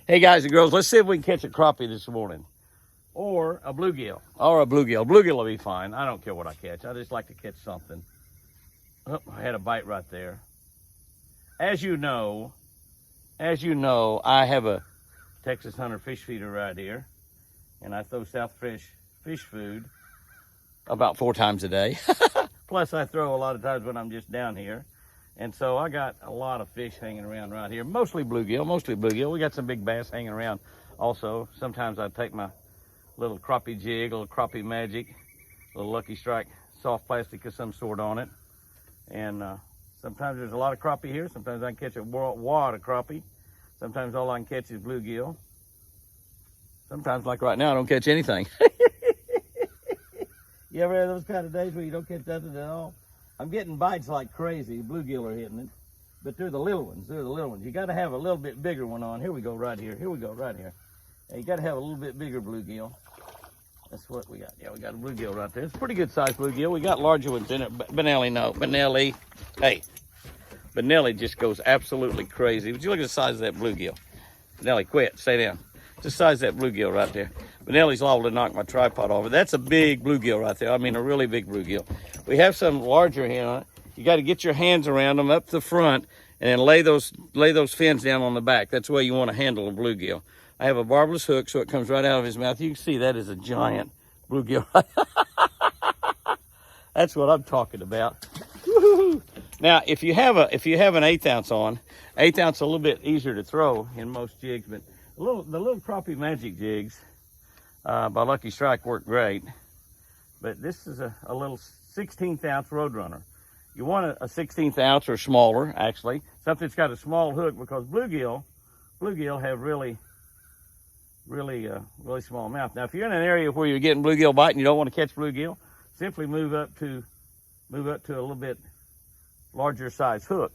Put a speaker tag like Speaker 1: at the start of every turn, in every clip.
Speaker 1: Hey guys and girls, let's see if we can catch a crappie this morning. Or a bluegill. Or a bluegill. Bluegill will be fine. I don't care what I catch. I just like to catch something. Oh, I had a bite right there. As you know, I have a Texas Hunter fish feeder right here. And I throw South Fresh fish food about 4 times a day. Plus I throw a lot of times when I'm just down here. And so I got a lot of fish hanging around right here. Mostly bluegill. We got some big bass hanging around also. Sometimes I take my little crappie jig, a little crappie magic, a little Lucky Strike soft plastic of some sort on it. And sometimes there's a lot of crappie here. Sometimes I can catch a wad of crappie. Sometimes all I can catch is bluegill. Sometimes, like right now, I don't catch anything. You ever have those kind of days where you don't catch nothing at all? I'm getting bites like crazy. Bluegill are hitting it. But they're the little ones. You got to have a little bit bigger one on. Here we go right here. You got to have a little bit bigger bluegill. That's what we got. Yeah, we got a bluegill right there. It's a pretty good sized bluegill. We got larger ones in it. Benelli. Hey, Benelli just goes absolutely crazy. Would you look at the size of that bluegill? Benelli, quit. Stay down. It's the size of that bluegill right there. Benelli's liable to knock my tripod over. That's a big bluegill right there. I mean, a really big bluegill. We have some larger here on it. You got to get your hands around them up the front and then lay those fins down on the back. That's the way you want to handle a bluegill. I have a barbless hook, so it comes right out of his mouth. You can see that is a giant bluegill. That's what I'm talking about. Woo-hoo. Now, if you have an 1/8 ounce on, 1/8 ounce a little bit easier to throw in most jigs, but the little crappie magic jigs by Lucky Strike work great. But this is a little 16th ounce Roadrunner. You want a 16th ounce or smaller, actually. Something that's got a small hook, because bluegill have really small mouth. Now, if you're in an area where you're getting bluegill bite and you don't want to catch bluegill, simply move up to a little bit larger size hook.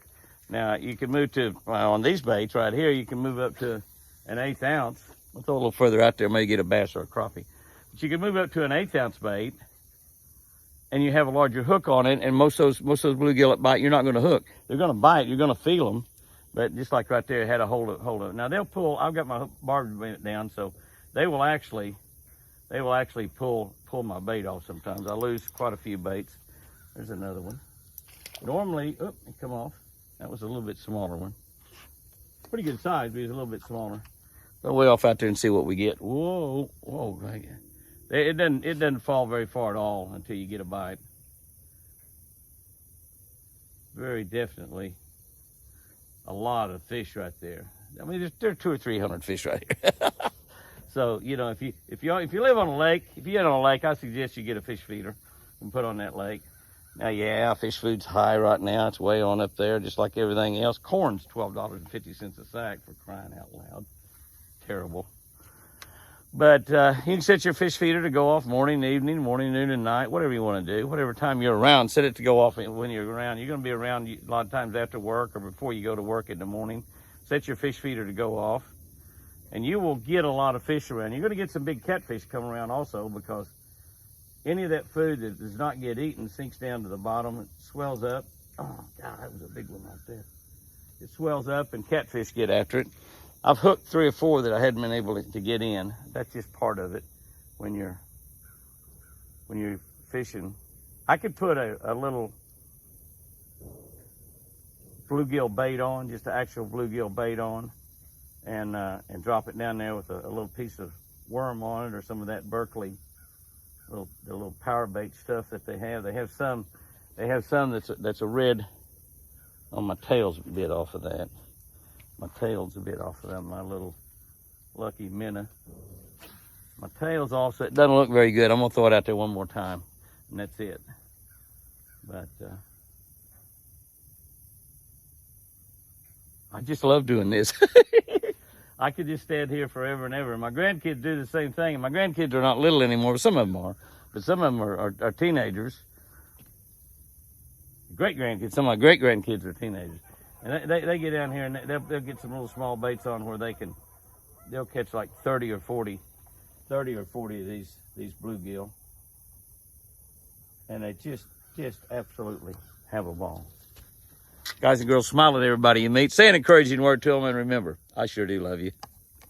Speaker 1: Now, you can move to, on these baits right here, you can move up to an 1/8 ounce. I'll throw a little further out there, maybe get a bass or a crappie. But you can move up to an 1/8 ounce bait, and you have a larger hook on it, and most of those bluegill that bite, you're not going to hook. They're going to bite, you're going to feel them, but just like right there, it had a hold of it. Now they'll pull. I've got my barb down, so they will actually pull my bait off sometimes. I lose quite a few baits. There's another one. Normally, it come off. That was a little bit smaller one. Pretty good size, but he's a little bit smaller. Go way off out there and see what we get. Whoa. It doesn't fall very far at all until you get a bite. Very definitely a lot of fish right there. I mean, there are 200 or 300 fish right here. So, you know, if you live on a lake, if you get on a lake, I suggest you get a fish feeder and put on that lake. Now, yeah, fish food's high right now. It's way on up there, just like everything else. Corn's $12.50 a sack, for crying out loud. Terrible. But you can set your fish feeder to go off morning, evening, noon, and night, whatever you want to do. Whatever time you're around, set it to go off when you're around. You're going to be around a lot of times after work or before you go to work in the morning. Set your fish feeder to go off, and you will get a lot of fish around. You're going to get some big catfish come around also, because any of that food that does not get eaten sinks down to the bottom. It swells up. Oh, God, that was a big one right there. It swells up, and catfish get after it. I've hooked 3 or 4 that I hadn't been able to get in. That's just part of it when you're fishing. I could put a little bluegill bait on, just an actual bluegill bait on, and drop it down there with a little piece of worm on it, or some of that Berkeley the little power bait stuff that they have. They have some that's a red. Oh, my tail's a bit off of that. My tail's a bit off of that, my little Lucky Minnow. My tail's also, it doesn't look very good. I'm gonna throw it out there one more time, and that's it. But I just love doing this. I could just stand here forever and ever. My grandkids do the same thing. And my grandkids are not little anymore, but some of them are. But some of them are teenagers. Great grandkids. Some of my great grandkids are teenagers. And they get down here and they'll get some little small baits on where they'll catch like 30 or 40 of these bluegill. And they just absolutely have a ball. Guys and girls, smile at everybody you meet. Say an encouraging word to them, and remember, I sure do love you.